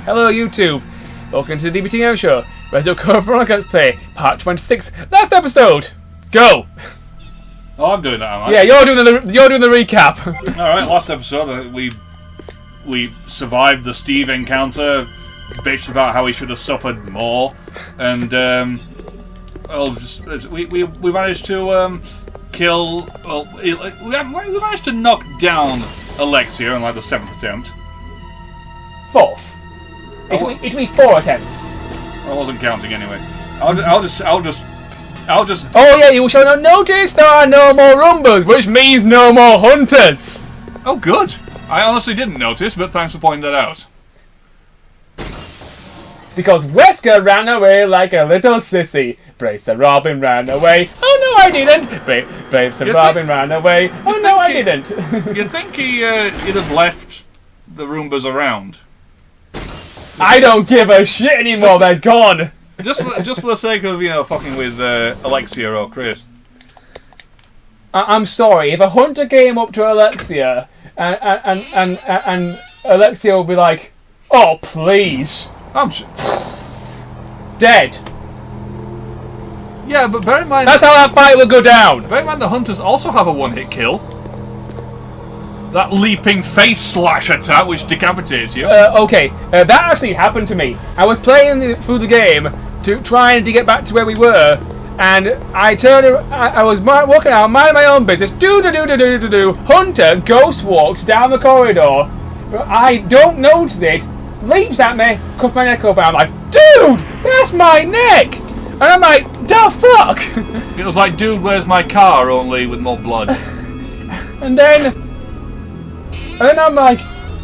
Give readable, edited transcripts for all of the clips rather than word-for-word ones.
Hello YouTube. Welcome to the DBTM show. Where's your Veronica Play, part 26. Last episode. Go. Oh, I'm doing that, am I? Yeah, you're doing the recap. All right, last episode we survived the Steve encounter, bitched about how he should have suffered more, and we managed to kill. Well, we managed to knock down Alexia in like the 7th attempt. 4th. It took me 4 attempts. I wasn't counting anyway. I'll just. Oh yeah, you shall not notice there are no more Rumbas, which means no more hunters. Oh, good. I honestly didn't notice, but thanks for pointing that out. Because Wesker ran away like a little sissy. Brave Sir Robin ran away. Oh no, I didn't. Brave Sir Robin ran away. Oh no, I didn't. You think he'd have left the Roombas around? I don't give a shit anymore. They're gone. Just for the sake of fucking with Alexia or Chris. I'm sorry. If a hunter came up to Alexia and Alexia would be like, "Oh please," I'm dead. Yeah, but bear in mind that's how that fight will go down. Bear in mind the hunters also have a one-hit kill. That leaping face slash attack, which decapitates you. Okay, that actually happened to me. I was playing through the game to try to get back to where we were, and I was walking out, minding my own business. Hunter ghost walks down the corridor. I don't notice it. Leaps at me, cuts my neck open. I'm like, dude, that's my neck. And I'm like, the fuck. It was like, dude, where's my car? Only with more blood. And then I'm like,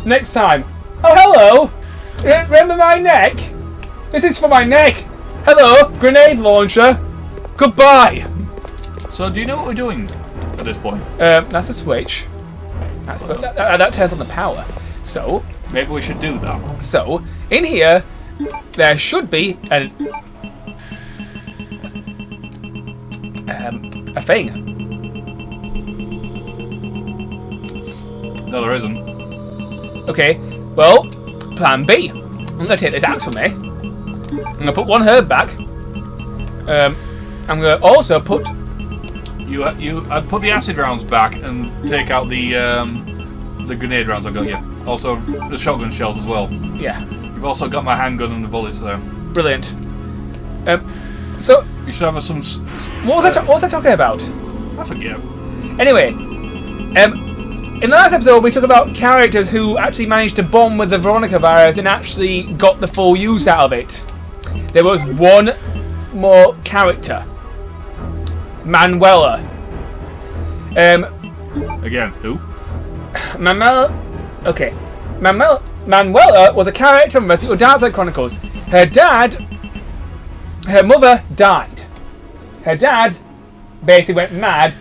next time, oh hello, remember my neck? This is for my neck. Hello, grenade launcher. Goodbye. So do you know what we're doing at this point? That's a switch. That turns on the power. So maybe we should do that. So in here, there should be a thing. No, there isn't. Okay, well, plan B. I'm going to take this axe with me. I'm going to put one herb back. I'm going to also put... I'd put the acid rounds back and take out the grenade rounds I've got, yeah. Also, the shotgun shells as well. Yeah. You've also got my handgun and the bullets there. Brilliant. So... You should have some... What was I talking about? I forget. Anyway, in the last episode, we talked about characters who actually managed to bond with the Veronica virus and actually got the full use out of it. There was one more character, Manuela. Again, who? Manuela was a character from Resident Evil Dark Chronicles. Her mother died. Her dad basically went mad,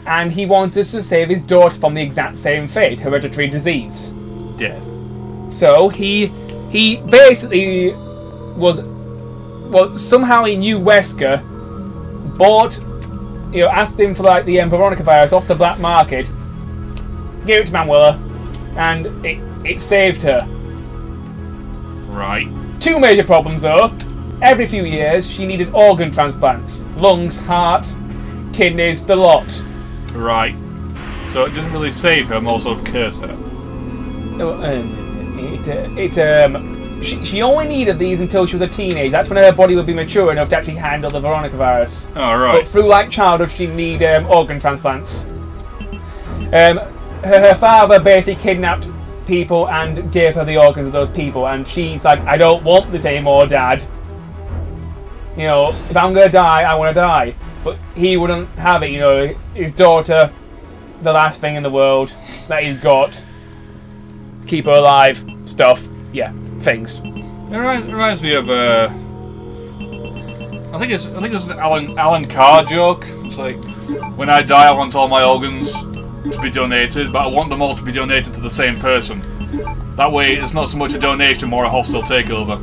and he wanted to save his daughter from the exact same fate, hereditary disease. Death. So he basically somehow he knew Wesker, asked him for like the Veronica virus off the black market, gave it to Manuela, and it saved her. Right. 2 major problems though. Every few years she needed organ transplants. Lungs, heart, kidneys, the lot. Right. So it didn't really save her, more sort of curse her. She only needed these until she was a teenager. That's when her body would be mature enough to actually handle the Veronica virus. Oh, right. But through childhood, she'd need organ transplants. Her father basically kidnapped people and gave her the organs of those people, and she's like, I don't want this anymore, Dad. If I'm gonna die, I want to die. But he wouldn't have it, his daughter, the last thing in the world that he's got. Keep her alive, stuff, yeah, things. It reminds me of I think it's an Alan Carr joke. It's like, when I die, I want all my organs to be donated, but I want them all to be donated to the same person. That way, it's not so much a donation, more a hostile takeover.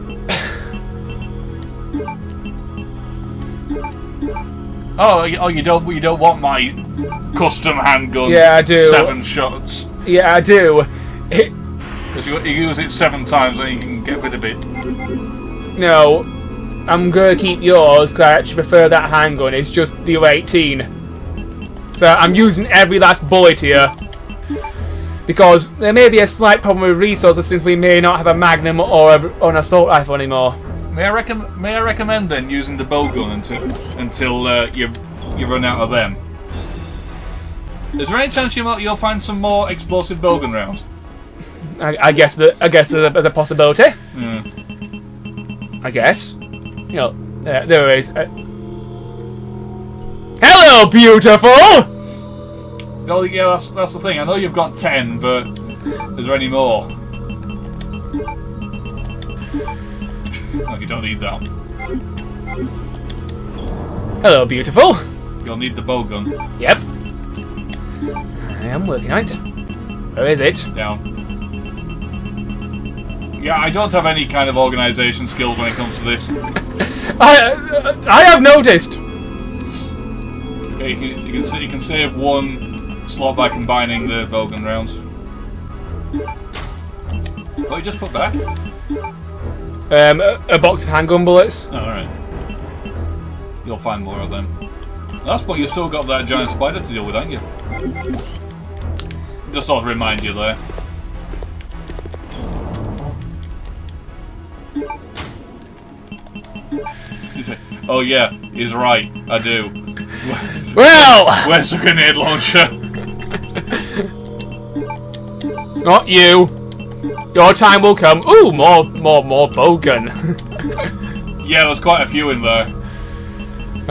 Oh, you don't want my custom handgun? Yeah, I do. 7 shots. Yeah, I do. Because you use it 7 times and you can get rid of it. No, I'm gonna keep yours because I actually prefer that handgun. It's just the 18. So I'm using every last bullet here. Because there may be a slight problem with resources since we may not have a magnum or an assault rifle anymore. May I recommend then using the bowgun until you run out of them? Is there any chance you'll find some more explosive bowgun rounds? I guess there's a possibility. Yeah. I guess. You know, there is. Hello, beautiful! Oh yeah, that's the thing. I know you've got 10, but is there any more? Oh, you don't need that. Hello, beautiful. You'll need the bowgun. Yep. I am working on it. Where is it? Down. Yeah, I don't have any kind of organisation skills when it comes to this. I have noticed. Okay, you can save 1 slot by combining the bowgun rounds. What you just put back? A box of handgun bullets. Oh, alright. You'll find more of them. That's what you've still got that giant spider to deal with, haven't you? Just sort of remind you there. Oh yeah, he's right, I do. Well! Where's the grenade launcher? Not you. Your time will come. Ooh, more bowgun. Yeah, there's quite a few in there.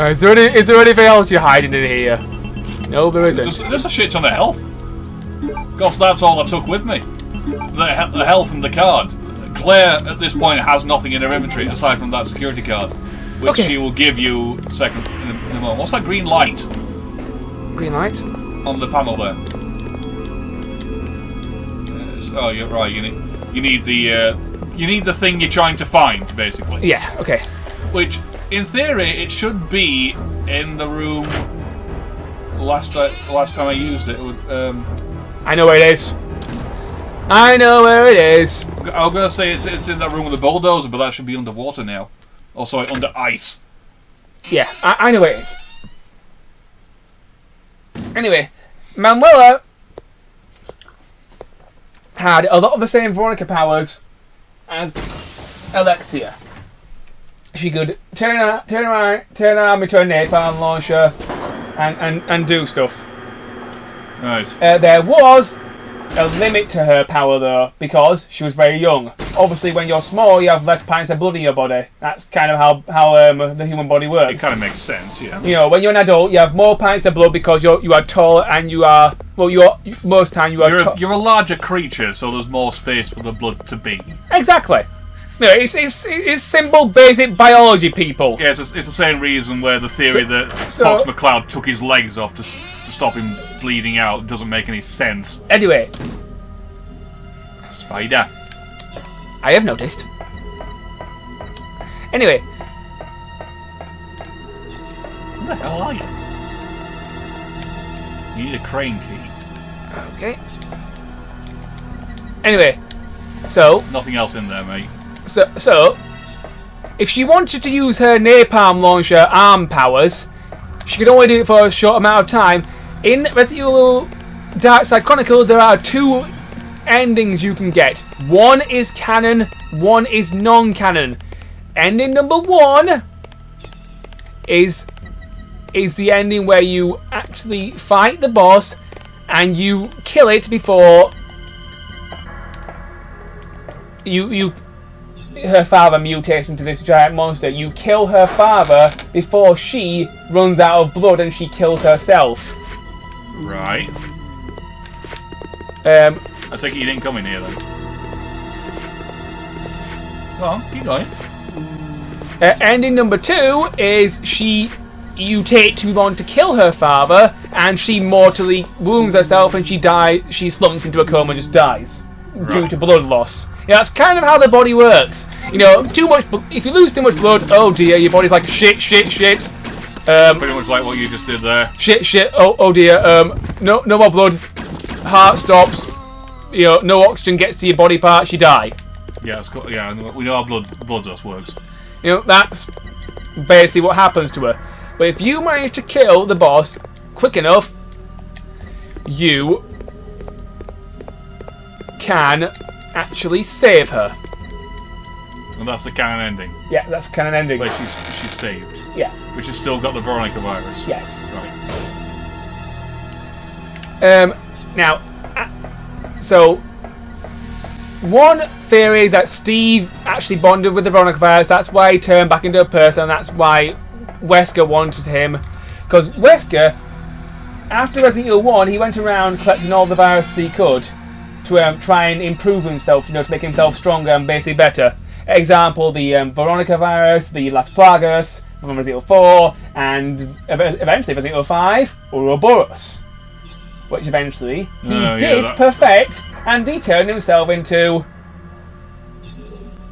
Is there anything else you're hiding in here? No, there isn't. There's a shit ton of health. Because that's all I took with me. The health and the card. Claire, at this point, has nothing in her inventory aside from that security card. Which she will give you in a moment. What's that green light? Green light? On the panel there. Oh, you're right. You need the thing you're trying to find, basically. Yeah. Okay. Which, in theory, it should be in the room. Last time I used it, I know where it is. I know where it is. I was gonna say it's in that room with the bulldozer, but that should be underwater now. Oh, sorry, under ice. Yeah, I know where it is. Anyway, Manuela had a lot of the same Veronica powers as Alexia. She could turn her arm into a napalm launcher and do stuff. Right. There was a limit to her power though, because she was very young. Obviously, when you're small, you have less pints of blood in your body. That's kind of how the human body works. It kind of makes sense, yeah. You know, when you're an adult, you have more pints of blood because you are tall and you are most time you are. You're a larger creature, so there's more space for the blood to be. Exactly. No, it's simple, basic biology, people. Yeah, it's the same reason where the theory that Fox McCloud took his legs off to stop him bleeding out doesn't make any sense. Anyway. Spider. I have noticed. Anyway. Where the hell are you? You need a crane key. Okay. Anyway. So. Nothing else in there, mate. So, if she wanted to use her napalm launcher arm powers, she could only do it for a short amount of time. In Resident Evil Dark Side Chronicle, there are 2 endings you can get. One is canon, one is non-canon. Ending number 1 is the ending where you actually fight the boss and you kill it before her father mutates into this giant monster. You kill her father before she runs out of blood and she kills herself. Right. I take it you didn't come in here then. Go on, keep going. Ending number 2 is you take too long to kill her father and she mortally wounds herself and she slumps into a coma and just dies due to blood loss. Yeah, that's kind of how the body works. You know, if you lose too much blood, oh dear, your body's like shit. Pretty much like what you just did there. Shit, oh dear, no more blood. Heart stops. no oxygen gets to your body parts, you die. Yeah, we know how blood dust works. That's basically what happens to her. But if you manage to kill the boss quick enough, you can actually save her. And that's the canon ending. Yeah, that's the canon ending. Where she's saved. Yeah. But she's still got the Veronica virus. Yes. Right. Now, so one theory is that Steve actually bonded with the Veronica virus. That's why he turned back into a person. And that's why Wesker wanted him. Because Wesker, after Resident Evil 1, he went around collecting all the viruses he could to try and improve himself, to make himself stronger and basically better. Example, the Veronica virus, the Las Plagas from Resident Evil 4, and eventually Resident Evil 5, Ouroboros. Which eventually he did perfect, and he turned himself into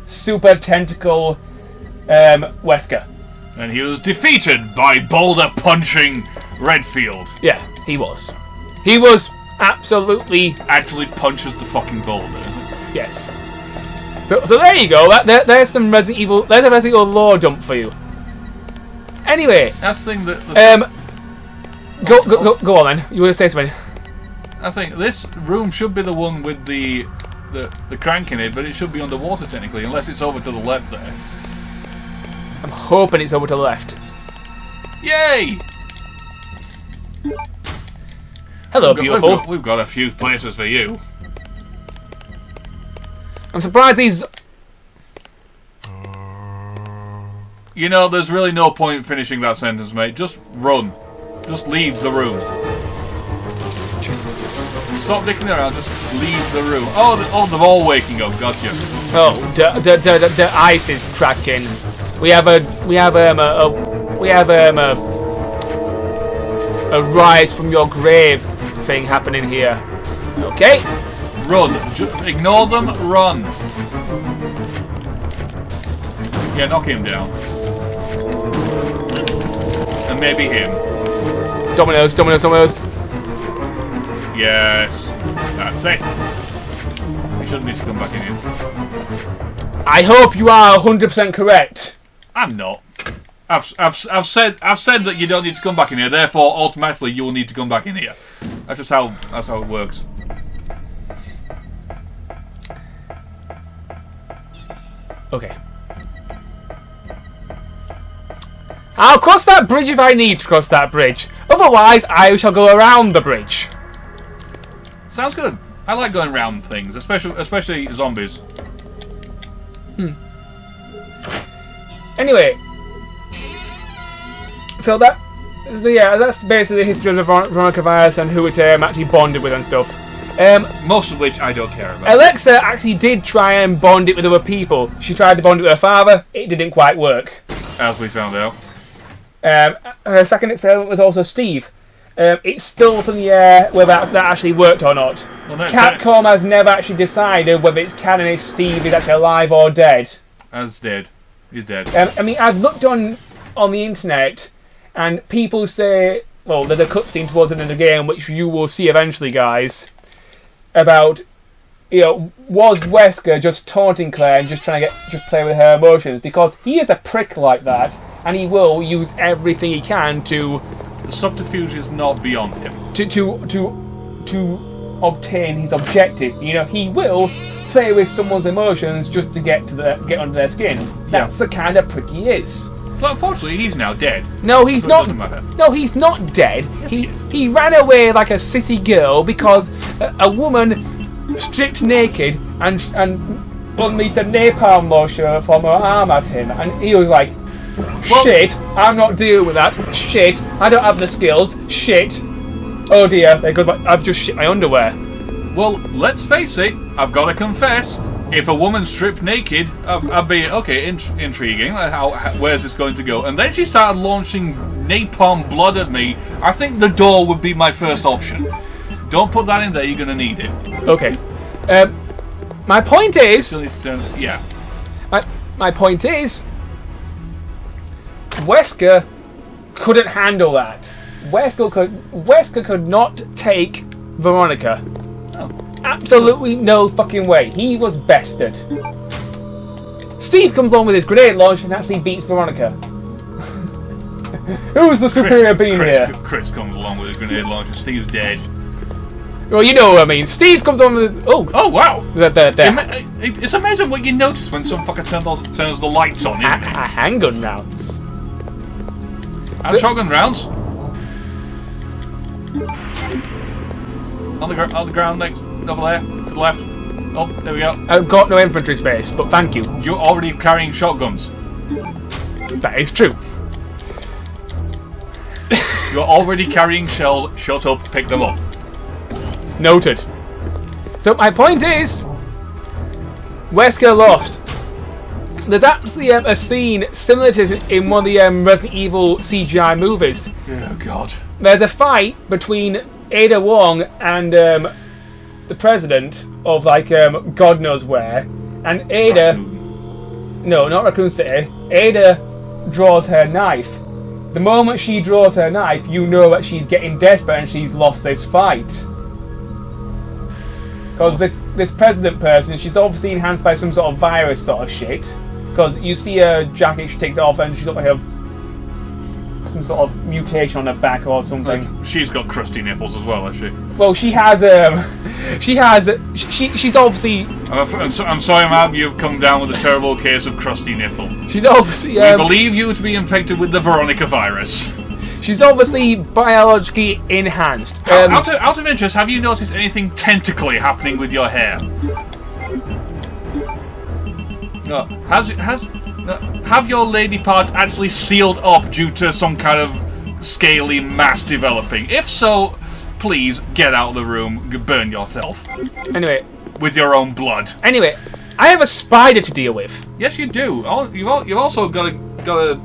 Super Tentacle Wesker. And he was defeated by boulder punching Redfield. Yeah, he was. He was absolutely... Actually punches the fucking boulder, isn't it? Yes. So there you go. There's some Resident Evil. There's a Resident Evil lore dump for you. Anyway, that's the thing that. Go on then. You want to say something? I think this room should be the one with the crank in it, but it should be underwater technically, unless it's over to the left there. I'm hoping it's over to the left. Yay! Hello, beautiful. We've got a few places for you. I'm surprised these... There's really no point finishing that sentence, mate. Just run. Just leave the room. Stop dicking around, just leave the room. Oh, they're all waking up, gotcha. Oh, the ice is cracking. We have a rise from your grave thing happening here. Okay. Run. Ignore them, run. Yeah, knock him down. And maybe him. Dominoes. Yes. That's it. We shouldn't need to come back in here. I hope you are 100% correct. I'm not. I've said that you don't need to come back in here, therefore automatically you will need to come back in here. That's how it works. Okay. I'll cross that bridge if I need to cross that bridge. Otherwise, I shall go around the bridge. Sounds good. I like going around things, especially zombies. Anyway, so that's basically the history of the Veronica virus and who it actually bonded with and stuff. Most of which I don't care about. Alexa actually did try and bond it with other people. She tried to bond it with her father. It didn't quite work. As we found out. Her second experiment was also Steve. It's still up in the air whether that actually worked or not. Well, Capcom has never actually decided whether it's canon if Steve is actually alive or dead. As dead. He's dead. I've looked on the internet, and people say, well, there's a cutscene towards the end of the game, which you will see eventually, guys, about, was Wesker just taunting Claire and just trying to just play with her emotions? Because he is a prick like that, and he will use everything he can to... The subterfuge is not beyond him. To obtain his objective. He will play with someone's emotions just to get under their skin. That's the kind of prick he is. But unfortunately, he's now dead. No, he's so not. It doesn't matter. No, he's not dead. Yes, he ran away like a sissy girl because a woman stripped naked and unleashed a napalm lotion from her arm at him, and he was like, "Shit, I'm not dealing with that. Shit, I don't have the skills. Shit. Oh dear, there goes I've just shit my underwear." Well, let's face it. I've got to confess. If a woman stripped naked, I'd be intriguing. Where's this going to go? And then she started launching napalm blood at me. I think the door would be my first option. Don't put that in there. You're going to need it. Okay. My point is. Still need to turn. Yeah. My point is. Wesker couldn't handle that. Wesker could not take Veronica. Oh. Absolutely no fucking way. He was bested. Steve comes along with his grenade launch and actually beats Veronica. Who's the superior being here? Chris comes along with his grenade launcher. Steve's dead. Well, you know what I mean. Steve comes on with... Oh, wow. It's It's amazing what you notice when some fucker turns the lights on, isn't it? handgun rounds. And shotgun rounds. On the ground next, over there, to the left. Oh, there we go. I've got no infantry space, but thank you. You're already carrying shotguns. That is true. You're already carrying shells. Shut up, pick them up. Noted. So my point is, Wesker Loft. There's actually a scene similar to in one of the Resident Evil CGI movies. Oh God. There's a fight between Ada Wong and the president of God knows where, and Ada. No, not Raccoon City. Ada draws her knife. The moment she draws her knife, you know that she's getting desperate and she's lost this fight. Because this president person, she's obviously enhanced by some sort of virus sort of shit. Because you see her jacket, she takes it off and she's got some sort of mutation on her back or something. She's got crusty nipples as well, has she? Well, she's obviously... I'm sorry, ma'am, you've come down with a terrible case of crusty nipple. She's obviously... we believe you to be infected with the Veronica virus. She's obviously biologically enhanced. Out of interest, have you noticed anything tentacly happening with your hair? No. Have your lady parts actually sealed up due to some kind of scaly mass developing? If so, please get out of the room, burn yourself. Anyway. With your own blood. Anyway, I have a spider to deal with. Yes, you do. You've also got a...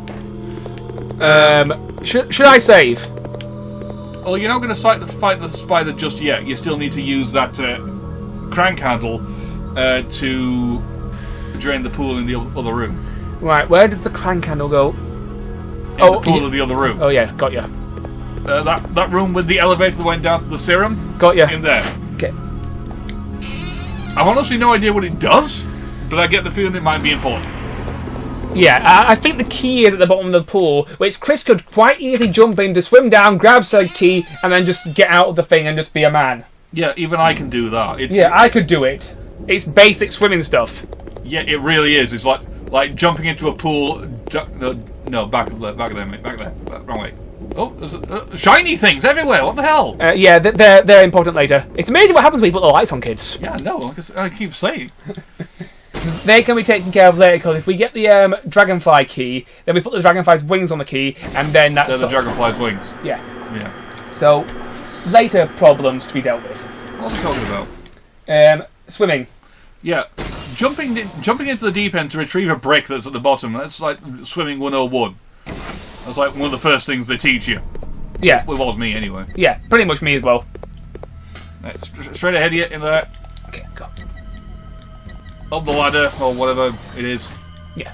Should I save? Well, you're not going to fight the spider just yet. You still need to use that crank handle to drain the pool in the other room. Right, where does the crank handle go? In the pool of the other room. Oh yeah, got ya. That room with the elevator that went down to the serum. Got ya. In there. Okay. I've honestly no idea what it does, but I get the feeling it might be important. Yeah, I think the key is at the bottom of the pool, which Chris could quite easily jump in to swim down, grab said key, and then just get out of the thing and just be a man. Yeah, even I can do that. I could do it. It's basic swimming stuff. Yeah, it really is. It's like jumping into a pool. No, back there, mate. Back there. Wrong way. Oh, there's shiny things everywhere. What the hell? Yeah, they're important later. It's amazing what happens when you put the lights on, kids. Yeah, no, like I keep saying. They can be taken care of later, because if we get the dragonfly key, then we put the dragonfly's wings on the key, and then that's... They're the dragonfly's wings. Yeah. Yeah. So, later problems to be dealt with. What are we talking about? Swimming. Yeah. Jumping into the deep end to retrieve a brick that's at the bottom, that's like swimming 101. That's like one of the first things they teach you. Yeah. Well, it was me, anyway. Yeah, pretty much me as well. Right, straight ahead of you, in there. Okay, go. Up the ladder, or whatever it is. Yeah.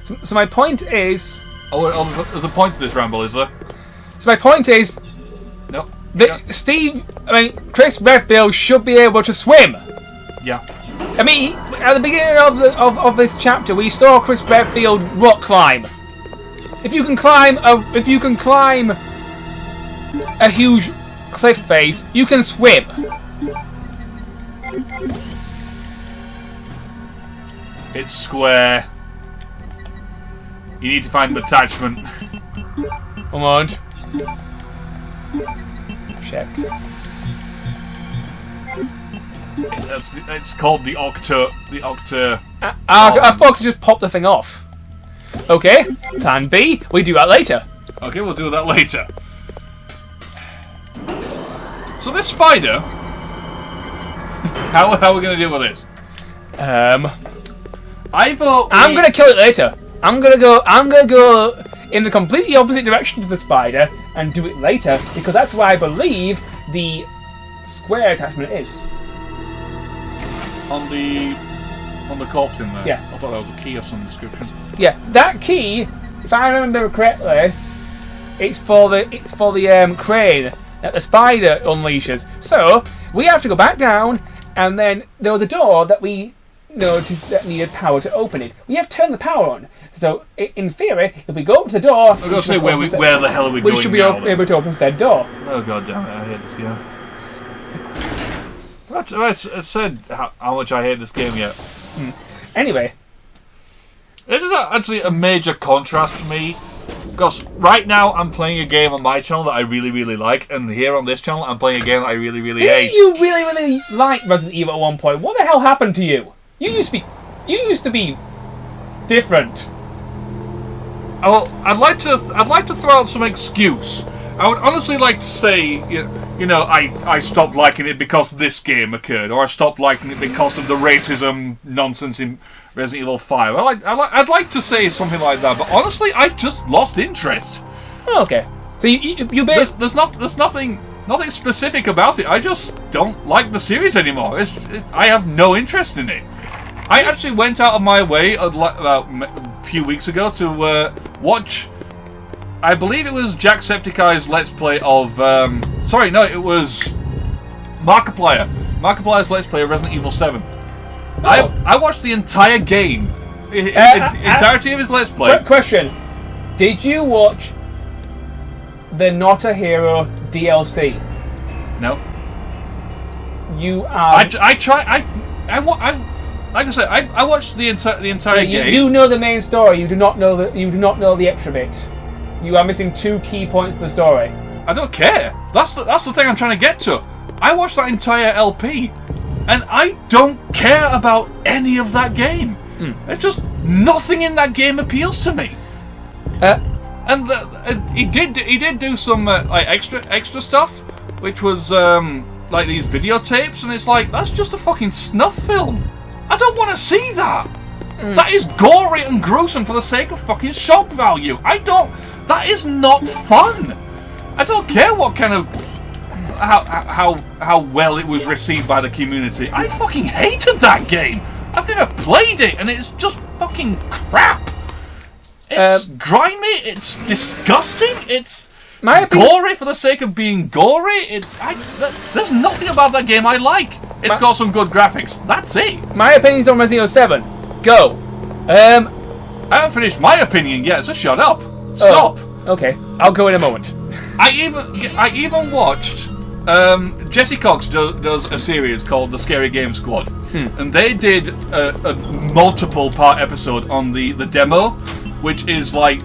So my point is... Oh, there's a point to this ramble, is there? So my point is... No. Chris Redfield should be able to swim. Yeah. I mean, at the beginning of this chapter, we saw Chris Redfield rock climb. If you can climb a huge cliff face, you can swim. It's square. You need to find an attachment. Come on. Check. It's called the octa. I thought I could just pop the thing off. Okay, plan B. We do that later. Okay, we'll do that later. So this spider. How are we going to deal with this? I'm gonna kill it later. I'm gonna go in the completely opposite direction to the spider and do it later, because that's where I believe the square attachment is. On the corpse in there. Yeah. I thought that was a key of some description. Yeah, that key, if I remember correctly, it's for the crane that the spider unleashes. So We have to go back down, and then there was a door that we noticed that needed power to open it. We have to turn the power on. So, in theory, if we go up to the door... I've got to say, where the hell are we going We should be now, able to open said door. Oh, god damn it, I hate this game. I said how much I hate this game yet. Anyway. This is actually a major contrast for me. Because right now, I'm playing a game on my channel that I really, really like. And here on this channel, I'm playing a game that I really, really hate. You really, really like Resident Evil at one point. What the hell happened to you? You used to be different. Oh, I'd like to throw out some excuse. I would honestly like to say, I stopped liking it because this game occurred, or I stopped liking it because of the racism nonsense in Resident Evil 5. I'd like to say something like that, but honestly, I just lost interest. Oh, okay. So you based... There's nothing specific about it. I just don't like the series anymore. I have no interest in it. I actually went out of my way about a few weeks ago to watch... I believe it was Jacksepticeye's Let's Play of... it was Markiplier. Markiplier's Let's Play of Resident Evil 7. Oh. I watched the entire game. Entirety of his Let's Play. Question. Did you watch the Not a Hero DLC? No. You are... Like I said, I watched the entire game. You know the main story. You do not know the extra bit. You are missing 2 key points of the story. I don't care. That's the thing I'm trying to get to. I watched that entire LP, and I don't care about any of that game. It's just nothing in that game appeals to me. And he did do some like extra stuff, which was like these videotapes, and it's like, that's just a fucking snuff film. I don't want to see that. That is gory and gruesome for the sake of fucking shock value. That is not fun. I don't care what kind of how well it was received by the community. I fucking hated that game. I've never played it, and it's just fucking crap. It's grimy. It's disgusting. It's gory for the sake of being gory. There's nothing about that game I like. It's got some good graphics. That's it. My opinion's on Resident Evil 7. Go. I haven't finished my opinion yet, so shut up. Stop. Okay, I'll go in a moment. I even watched Jesse Cox does a series called The Scary Game Squad, and they did a multiple part episode on the demo, which is like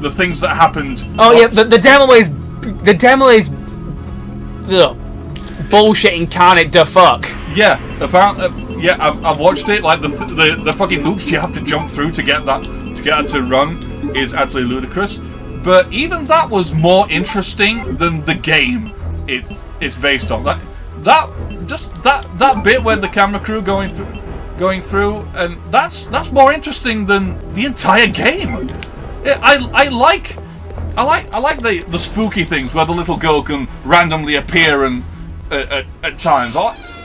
the things that happened. Oh yeah, the demo is bullshit incarnate. The fuck. Yeah, apparently. Yeah, I've watched it. Like the fucking hoops you have to jump through to get that to run is actually ludicrous. But even that was more interesting than the game it's based on. That bit where the camera crew going through, and that's more interesting than the entire game. I like the spooky things where the little girl can randomly appear and at times.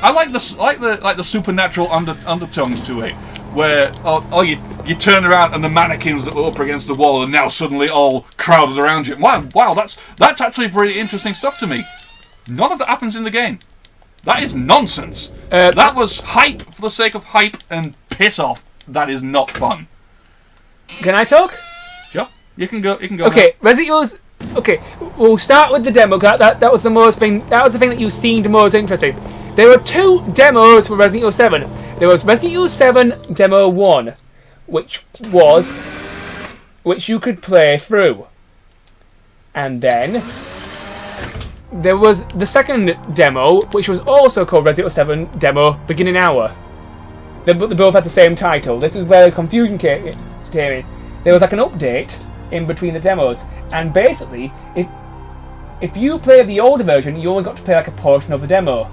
I like the supernatural undertones to it, where you turn around and the mannequins that were up against the wall are now suddenly all crowded around you. Wow, that's actually very interesting stuff to me. None of that happens in the game. That is nonsense. That was hype for the sake of hype, and piss off. That is not fun. Can I talk? Sure. You can go. Okay, Resident Evil's... Okay, we'll start with the demo. That was the thing that you seemed most interesting. There were 2 demos for Resident Evil 7. There was Resident Evil 7 Demo 1, which you could play through. And then there was the second demo, which was also called Resident Evil 7 Demo Beginning Hour. They both had the same title. This is where the confusion came in. There was like an update in between the demos, and basically, if you played the older version, you only got to play like a portion of the demo.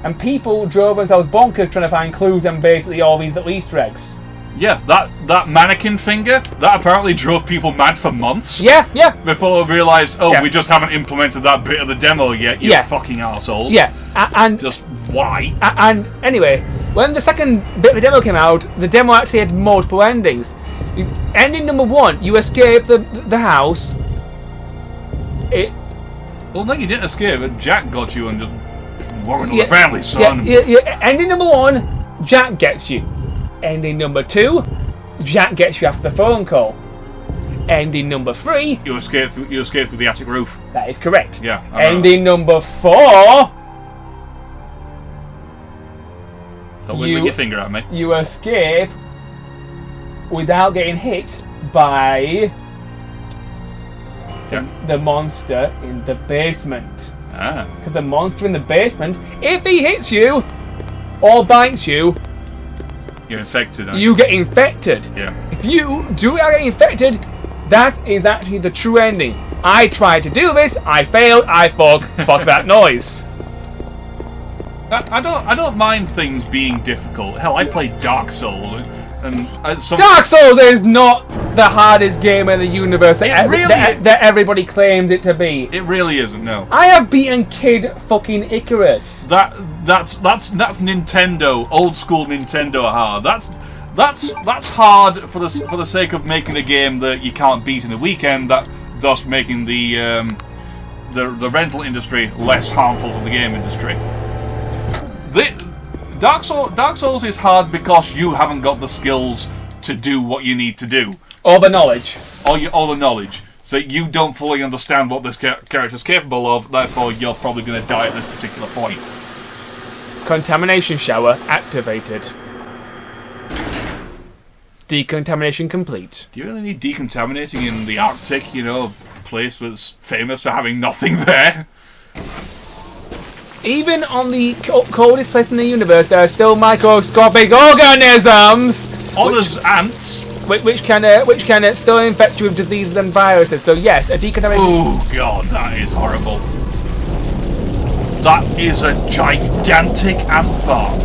And people drove us bonkers trying to find clues and basically all these little Easter eggs. Yeah, that mannequin finger, that apparently drove people mad for months. Yeah. Before they realised, we just haven't implemented that bit of the demo yet, you fucking arseholes. Yeah, and... Just why? And anyway, when the second bit of the demo came out, the demo actually had multiple endings. Ending number 1, you escape the house. Well, no, you didn't escape, but Jack got you and just Welcome to the family, son. Ending number 1, Jack gets you. Ending number 2, Jack gets you after the phone call. Ending number 3, You escaped through the attic roof. that is correct. Yeah. I know. Ending number 4, Don't wiggle your finger at me. you escape without getting hit by Yeah. the monster in the basement. Ah. Because the monster in the basement, if he hits you or bites you, You're infected. you get infected. Yeah. If you do get infected, that is actually the true ending. I tried to do this, I failed, fuck that noise. I don't mind things being difficult. Hell, I played Dark Souls, and Dark Souls is not the hardest game in the universe that everybody claims it to be. It really isn't. No. I have beaten Kid fucking Icarus. That's Nintendo, old school Nintendo hard. That's hard for the sake of making a game that you can't beat in a weekend. Thus making the rental industry less harmful to the game industry. Dark Souls is hard because you haven't got the skills to do what you need to do. All the knowledge. All the knowledge. So you don't fully understand what this character's capable of, therefore you're probably going to die at this particular point. Contamination shower activated. Decontamination complete. Do you really need decontaminating in the Arctic, place that's famous for having nothing there? Even on the coldest place in the universe, there are still microscopic organisms. Others ants. Which can still infect you with diseases and viruses. So yes, a decontamination. Oh god, that is horrible. That is a gigantic ant farm.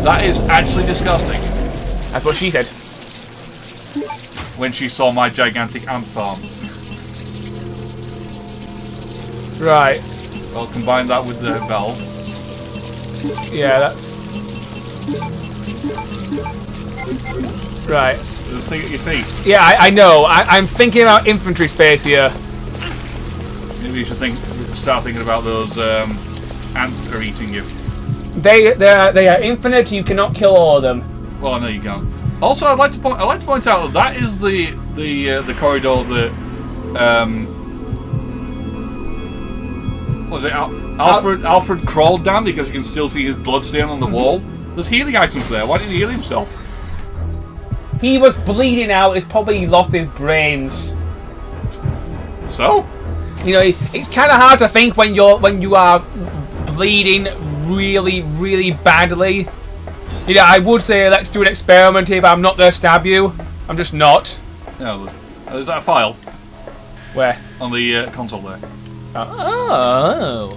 That is actually disgusting. That's what she said. When she saw my gigantic ant farm. Right. Well, combine that with the valve. Yeah, that's... Right. Just think at your feet. Yeah, I know. I'm thinking about infantry space here. Maybe you should start thinking about those ants that are eating you. They are infinite. You cannot kill all of them. Well, I know you can't. Also, I'd like to point out that is the corridor that what was it? Alfred crawled down because you can still see his blood stain on the wall. There's healing items there. Why didn't he heal himself? He was bleeding out. He's probably lost his brains. So? It's kind of hard to think when you are bleeding really, really badly. I would say let's do an experiment here, but I'm not going to stab you. I'm just not. No, is that a file? Where? On the console there. Oh.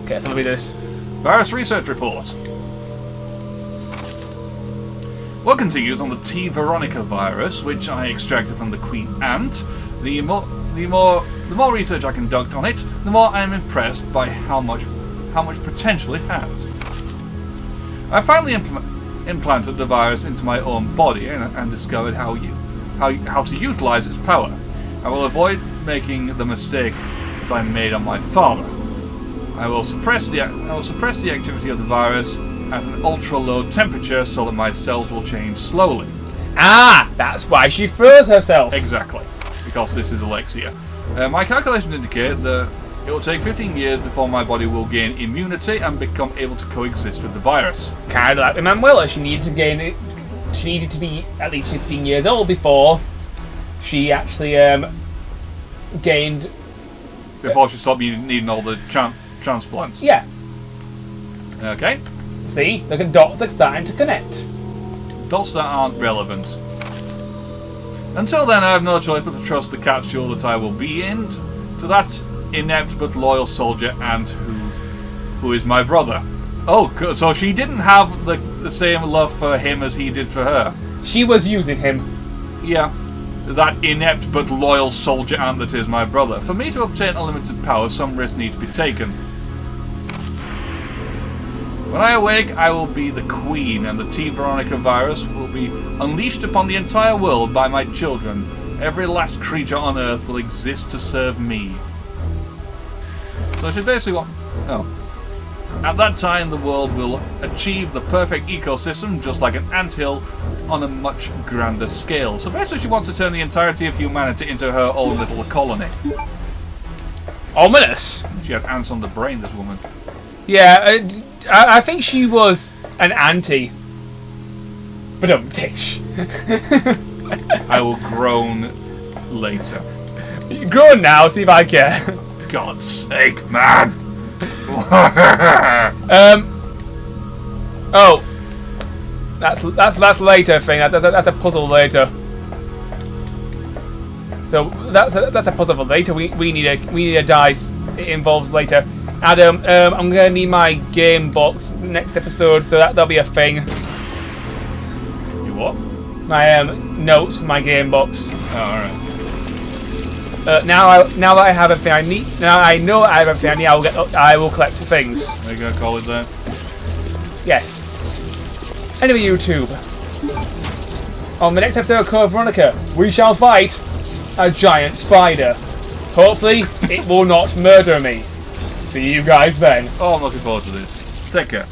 Okay, so let me do this. Virus research report. What continues on the Veronica virus, which I extracted from the queen ant. The more research I conduct on it, the more I am impressed by how much potential it has. I finally implanted the virus into my own body and discovered how to utilize its power. I will avoid making the mistake that I made on my father. I will suppress the activity of the virus at an ultra-low temperature so that my cells will change slowly. Ah, that's why she froze herself. Exactly, because this is Alexia. My calculations indicate that it will take 15 years before my body will gain immunity and become able to coexist with the virus. Kind of like Emanuela, she needed to be at least 15 years old before she actually gained... Before she stopped needing all the transplants. Yeah. Okay. See, the dots are starting to connect. Dots that aren't relevant. Until then, I have no choice but to trust the capsule that I will be in to that inept but loyal soldier and who is my brother. Oh, so she didn't have the same love for him as he did for her. She was using him. Yeah. That inept but loyal soldier ant that is my brother. For me to obtain unlimited power, some risk needs to be taken. When I awake, I will be the queen, and the Veronica virus will be unleashed upon the entire world by my children. Every last creature on Earth will exist to serve me. So she basically want. Oh. At that time, the world will achieve the perfect ecosystem, just like an anthill, on a much grander scale. So basically, she wants to turn the entirety of humanity into her own little colony. Ominous. She had ants on the brain, this woman. Yeah, I think she was an auntie. But don't tish. I will groan later. Grow on now, see if I care. God's sake, man! Oh, that's later thing. That's a puzzle later. So that's a puzzle for later. We need a dice. It involves later. Adam, I'm gonna need my game box next episode, so that'll be a thing. You what? My notes for my game box. Oh, alright. Now that I have everything I need, now I know I have everything I need. I will collect things. Are you gonna call it that? Yes. Anyway, YouTube. On the next episode of Code Veronica, we shall fight a giant spider. Hopefully, it will not murder me. See you guys then. Oh, I'm looking forward to this. Take care.